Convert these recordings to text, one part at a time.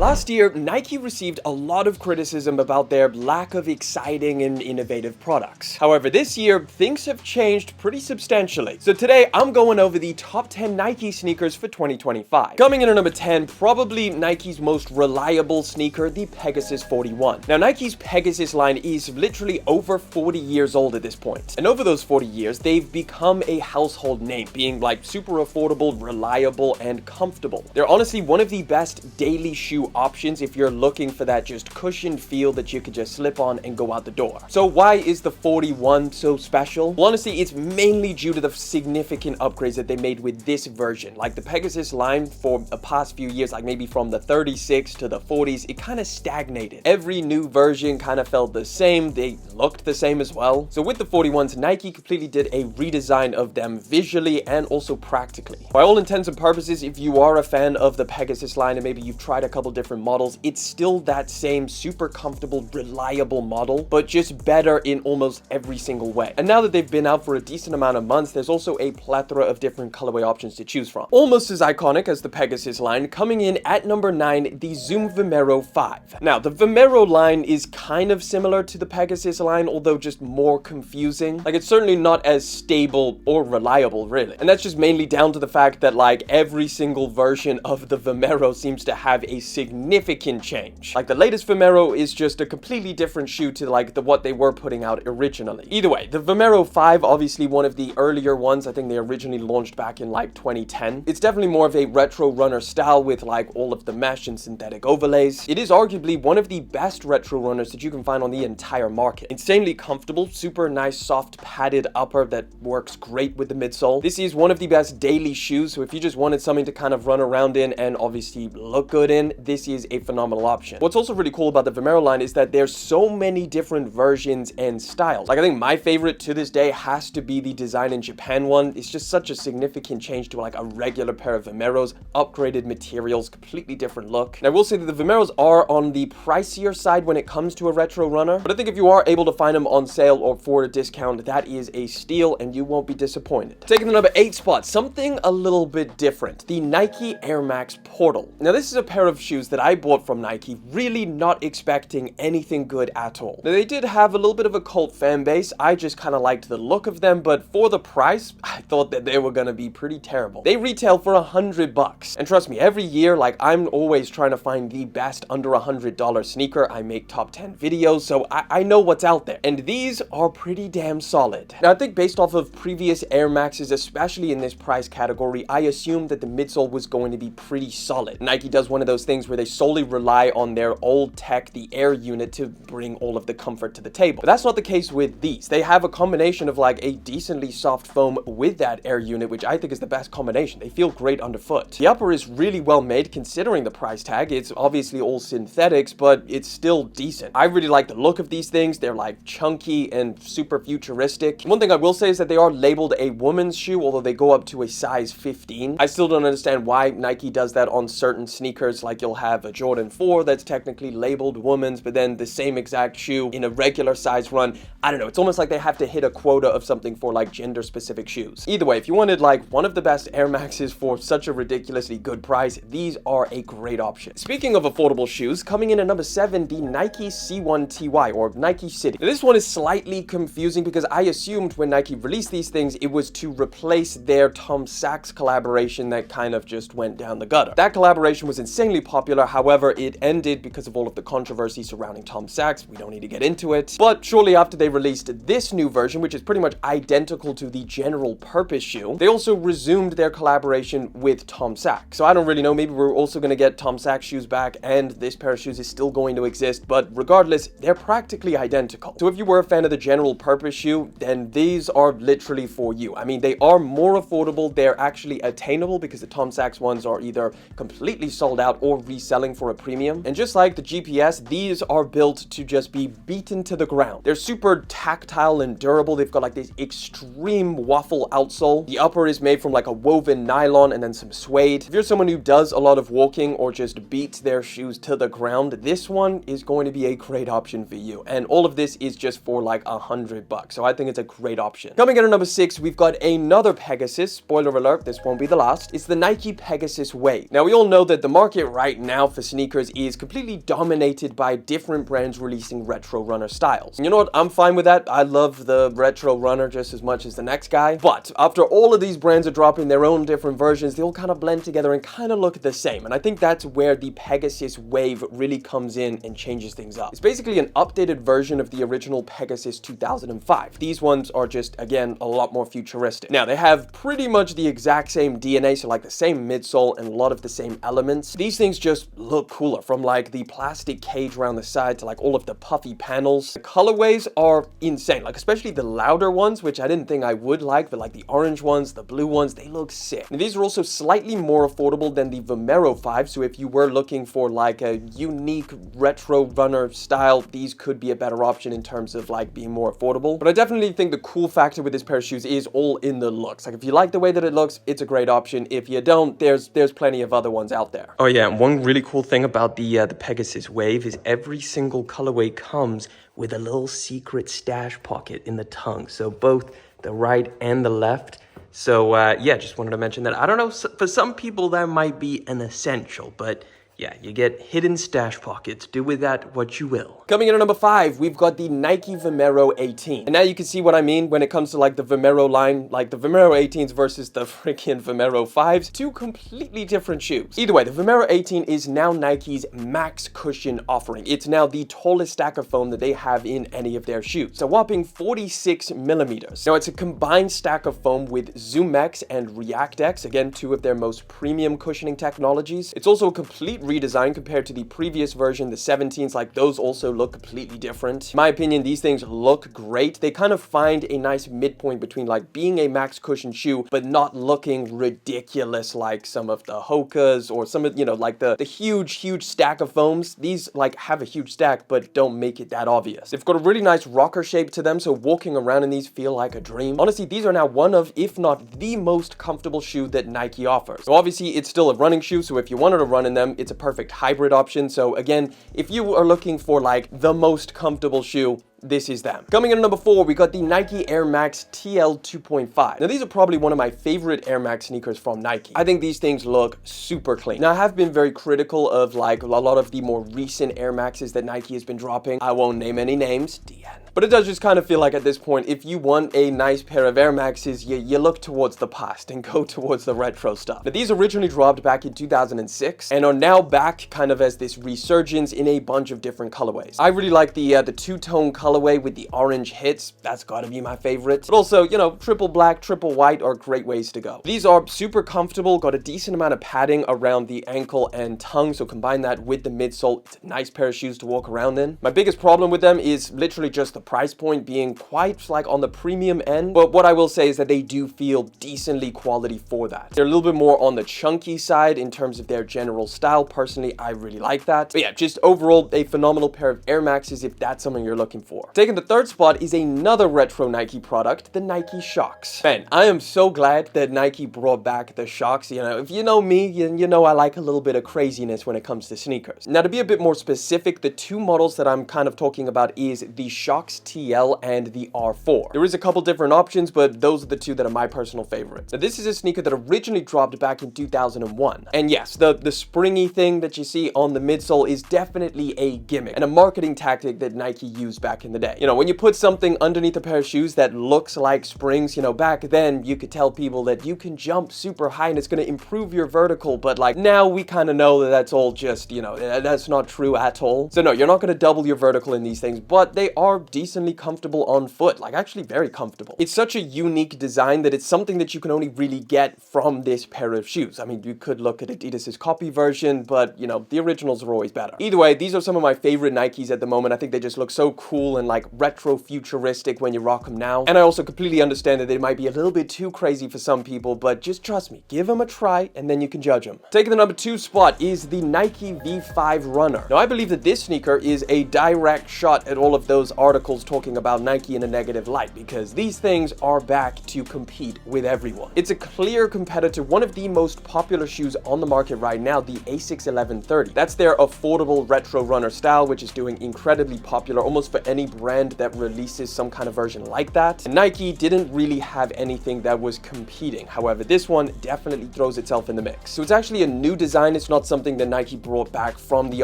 Last year, Nike received a lot of criticism about their lack of exciting and innovative products. However, this year, things have changed pretty substantially. So today, I'm going over the top 10 Nike sneakers for 2025. Coming in at number 10, probably Nike's most reliable sneaker, the Pegasus 41. Now, Nike's Pegasus line is literally over 40 years old at this point. And over those 40 years, they've become a household name, being like super affordable, reliable, and comfortable. They're honestly one of the best daily shoe options if you're looking for that just cushioned feel that you could just slip on and go out the door. So why is the 41 so special? Well, honestly, it's mainly due to the significant upgrades that they made with this version. Like the Pegasus line for the past few years, like maybe from the 36 to the 40s, it kind of stagnated. Every new version kind of felt the same. They looked the same as well. So with the 41s, Nike completely did a redesign of them visually and also practically. By all intents and purposes, if you are a fan of the Pegasus line and maybe you've tried a couple different models, it's still that same super comfortable, reliable model, but just better in almost every single way. And now that they've been out for a decent amount of months, there's also a plethora of different colorway options to choose from. Almost as iconic as the Pegasus line, coming in at number 9, the Zoom Vomero 5. Now, the Vomero line is kind of similar to the Pegasus line, although just more confusing. Like, it's certainly not as stable or reliable, really. And that's just mainly down to the fact that, like, every single version of the Vomero seems to have a significant change. Like, the latest Vomero is just a completely different shoe to, like, what they were putting out originally. Either way, the Vomero 5, obviously one of the earlier ones. I think they originally launched back in, like, 2010. It's definitely more of a retro runner style with, like, all of the mesh and synthetic overlays. It is arguably one of the best retro runners that you can find on the entire market. Insanely comfortable, super nice, soft, padded upper that works great with the midsole. This is one of the best daily shoes, so if you just wanted something to kind of run around in and obviously look good in, this is a phenomenal option. What's also really cool about the Vomero line is that there's so many different versions and styles. Like, I think my favorite to this day has to be the design in Japan one. It's just such a significant change to like a regular pair of Vomeros, upgraded materials, completely different look. And I will say that the Vomeros are on the pricier side when it comes to a retro runner, but I think if you are able to find them on sale or for a discount, that is a steal and you won't be disappointed. Taking the number 8 spot, something a little bit different, the Nike Air Max Portal. Now, this is a pair of shoes that I bought from Nike, really not expecting anything good at all. Now, they did have a little bit of a cult fan base. I just kind of liked the look of them, but for the price, I thought that they were gonna be pretty terrible. They retail for $100, and trust me, every year, like, I'm always trying to find the best under $100 sneaker. I make top 10 videos, so I know what's out there, and these are pretty damn solid. Now, I think based off of previous Air Maxes, especially in this price category, I assumed that the midsole was going to be pretty solid. Nike does one of those things where they solely rely on their old tech, the Air unit, to bring all of the comfort to the table. But that's not the case with these. They have a combination of like a decently soft foam with that Air unit, which I think is the best combination. They feel great underfoot. The upper is really well made considering the price tag. It's obviously all synthetics, but it's still decent. I really like the look of these things. They're like chunky and super futuristic. One thing I will say is that they are labeled a woman's shoe, although they go up to a size 15. I still don't understand why Nike does that on certain sneakers. Like, you'll have a Jordan 4 that's technically labeled women's, but then the same exact shoe in a regular size run. I don't know. It's almost like they have to hit a quota of something for like gender specific shoes. Either way, if you wanted like one of the best Air Maxes for such a ridiculously good price, these are a great option. Speaking of affordable shoes, coming in at number 7, the Nike C1TY or Nike City. Now, this one is slightly confusing because I assumed when Nike released these things, it was to replace their Tom Sachs collaboration that kind of just went down the gutter. That collaboration was insanely popular. However, it ended because of all of the controversy surrounding Tom Sachs. We don't need to get into it. But shortly after they released this new version, which is pretty much identical to the general purpose shoe, they also resumed their collaboration with Tom Sachs. So I don't really know, maybe we're also going to get Tom Sachs shoes back and this pair of shoes is still going to exist, but regardless, they're practically identical. So if you were a fan of the general purpose shoe, then these are literally for you. I mean, they are more affordable. They're actually attainable because the Tom Sachs ones are either completely sold out or reselling for a premium. And just like the GPS, these are built to just be beaten to the ground. They're super tactile and durable. They've got like this extreme waffle outsole. The upper is made from like a woven nylon and then some suede. If you're someone who does a lot of walking or just beats their shoes to the ground, this one is going to be a great option for you. And all of this is just for like $100. So I think it's a great option. Coming in at number 6, we've got another Pegasus. Spoiler alert, this won't be the last. It's the Nike Pegasus Wave. Now, we all know that the market right now for sneakers is completely dominated by different brands releasing retro runner styles. And you know what? I'm fine with that. I love the retro runner just as much as the next guy. But after all of these brands are dropping their own different versions, they all kind of blend together and kind of look the same. And I think that's where the Pegasus wave really comes in and changes things up. It's basically an updated version of the original Pegasus 2005. These ones are just, again, a lot more futuristic. Now, they have pretty much the exact same DNA, so like the same midsole and a lot of the same elements. These things just look cooler, from like the plastic cage around the side to like all of the puffy panels. The colorways are insane, like especially the louder ones, which I didn't think I would like, but like the orange ones, the blue ones, they look sick. And these are also slightly more affordable than the Vomero 5, so if you were looking for like a unique retro runner style, these could be a better option in terms of like being more affordable. But I definitely think the cool factor with this pair of shoes is all in the looks. Like if you like the way that it looks, it's a great option. If you don't, there's plenty of other ones out there. Oh yeah, and one really cool thing about the Pegasus wave is every single colorway comes with a little secret stash pocket in the tongue. So both the right and the left. So yeah, just wanted to mention that. I don't know, for some people that might be an essential, but yeah, you get hidden stash pockets. Do with that what you will. Coming in at number 5, we've got the Nike Vomero 18. And now you can see what I mean when it comes to like the Vomero line, like the Vomero 18s versus the freaking Vomero 5s. Two completely different shoes. Either way, the Vomero 18 is now Nike's max cushion offering. It's now the tallest stack of foam that they have in any of their shoes. It's a whopping 46 millimeters. Now it's a combined stack of foam with ZoomX and ReactX, again, two of their most premium cushioning technologies. It's also a complete redesign compared to the previous version, the 17s. Like those also look completely different. In my opinion, these things look great. They kind of find a nice midpoint between like being a max cushion shoe, but not looking ridiculous like some of the Hokas or some of, you know, like the huge stack of foams. These like have a huge stack, but don't make it that obvious. They've got a really nice rocker shape to them, so walking around in these feel like a dream. Honestly, these are now one of, if not the most comfortable shoe that Nike offers. So obviously it's still a running shoe, so if you wanted to run in them, it's a perfect hybrid option. So again, if you are looking for like the most comfortable shoe, this is them. Coming in at number 4, we got the Nike Air Max TL 2.5. Now, these are probably one of my favorite Air Max sneakers from Nike. I think these things look super clean. Now, I have been very critical of like a lot of the more recent Air Maxes that Nike has been dropping. I won't name any names, DN. But it does just kind of feel like at this point, if you want a nice pair of Air Maxes, you look towards the past and go towards the retro stuff. Now, these originally dropped back in 2006 and are now back kind of as this resurgence in a bunch of different colorways. I really like the two-tone colorway with the orange hits. That's gotta be my favorite. But also, you know, triple black, triple white are great ways to go. These are super comfortable, got a decent amount of padding around the ankle and tongue, so combine that with the midsole. It's a nice pair of shoes to walk around in. My biggest problem with them is literally just the price point being quite like on the premium end, but what I will say is that they do feel decently quality for that. They're a little bit more on the chunky side in terms of their general style. Personally, I really like that. But yeah, just overall a phenomenal pair of Air Maxes if that's something you're looking for. Taking the third spot is another retro Nike product, the Nike Shox. Man, I am so glad that Nike brought back the Shox. You know, if you know me, you know I like a little bit of craziness when it comes to sneakers. Now, to be a bit more specific, the two models that I'm kind of talking about is the Shox TL and the R4. There is a couple different options, but those are the two that are my personal favorites. Now, this is a sneaker that originally dropped back in 2001. And yes, the springy thing that you see on the midsole is definitely a gimmick and a marketing tactic that Nike used back in the day. You know, when you put something underneath a pair of shoes that looks like springs, you know, back then you could tell people that you can jump super high and it's going to improve your vertical, but like now we kind of know that that's all just, you know, that's not true at all. So no, you're not going to double your vertical in these things, but they are decently comfortable on foot, like actually very comfortable. It's such a unique design that it's something that you can only really get from this pair of shoes. I mean, you could look at Adidas's copy version, but you know, the originals are always better. Either way, these are some of my favorite Nikes at the moment. I think they just look so cool and like retro futuristic when you rock them now. And I also completely understand that they might be a little bit too crazy for some people, but just trust me, give them a try and then you can judge them. Taking the number 2 spot is the Nike V5 Runner. Now, I believe that this sneaker is a direct shot at all of those articles talking about Nike in a negative light, because these things are back to compete with everyone. It's a clear competitor, one of the most popular shoes on the market right now, the Asics 1130. That's their affordable retro runner style, which is doing incredibly popular almost for any any brand that releases some kind of version like that. And Nike didn't really have anything that was competing. However, this one definitely throws itself in the mix. So it's actually a new design. It's not something that Nike brought back from the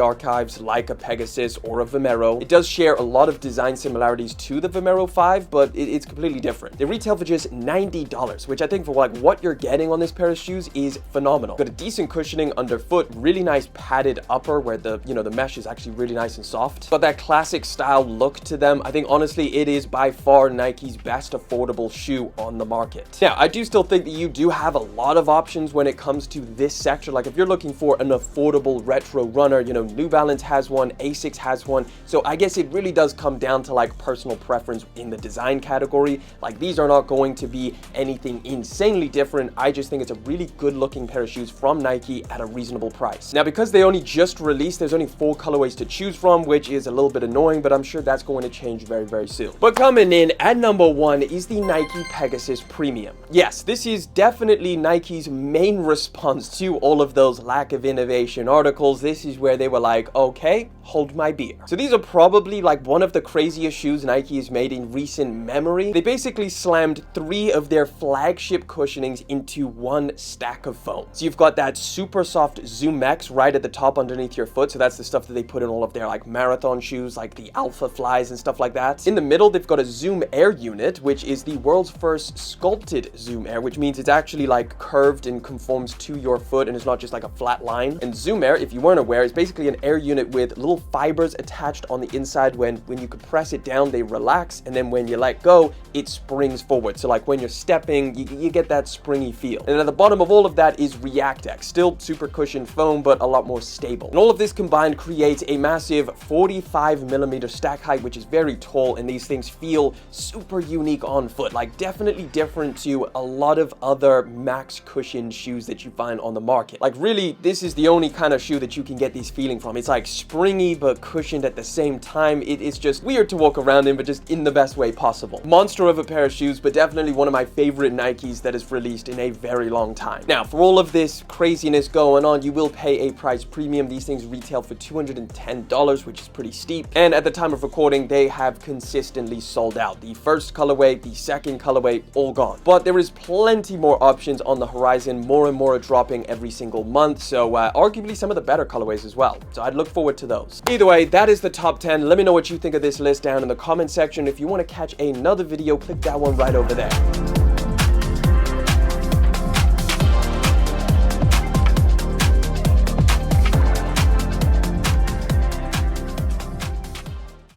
archives like a Pegasus or a Vomero. It does share a lot of design similarities to the Vomero 5, but it's completely different. They retail for just $90, which I think for like what you're getting on this pair of shoes is phenomenal. Got a decent cushioning underfoot, really nice padded upper where the mesh is actually really nice and soft. But that classic style look to them. I think honestly it is by far Nike's best affordable shoe on the market. Now, I do still think that you do have a lot of options when it comes to this sector. Like if you're looking for an affordable retro runner, New Balance has one, Asics has one. So I guess it really does come down to like personal preference in the design category. Like these are not going to be anything insanely different. I just think it's a really good looking pair of shoes from Nike at a reasonable price. Now, because they only just released, there's only 4 colorways to choose from, which is a little bit annoying, but I'm sure that's going to change very, very soon. But coming in at number 1 is the Nike Pegasus Premium. Yes, this is definitely Nike's main response to all of those lack of innovation articles. This is where they were like, okay, hold my beer. So these are probably like one of the craziest shoes Nike has made in recent memory. They basically slammed 3 of their flagship cushionings into one stack of foam. So you've got that super soft Zoom X right at the top underneath your foot. So that's the stuff that they put in all of their like marathon shoes, like the Alpha Flies and stuff like that. In the middle, they've got a Zoom Air unit, which is the world's first sculpted Zoom Air, which means it's actually like curved and conforms to your foot and it's not just like a flat line. And Zoom Air, if you weren't aware, is basically an air unit with little fibers attached on the inside. When you compress it down, they relax, and then when you let go, it springs forward. So like when you're stepping, you get that springy feel. And at the bottom of all of that is ReactX, still super cushioned foam, but a lot more stable. And all of this combined creates a massive 45mm stack height, which is very tall, and these things feel super unique on foot, like definitely different to a lot of other max cushioned shoes that you find on the market. Like really, this is the only kind of shoe that you can get this feeling from. It's like springy but cushioned at the same time. It's just weird to walk around in, but just in the best way possible. Monster of a pair of shoes, but definitely one of my favorite Nikes that is released in a very long time. Now, for all of this craziness going on, you will pay a price premium. These things retail for $210, which is pretty steep. And at the time of recording, they have consistently sold out. The first colorway, the second colorway, all gone. But there is plenty more options on the horizon. More and more are dropping every single month. So arguably some of the better colorways as well. So I'd look forward to those. Either way, that is the top 10. Let me know what you think of this list down in the comment section. If you want to catch another video, click that one right over there.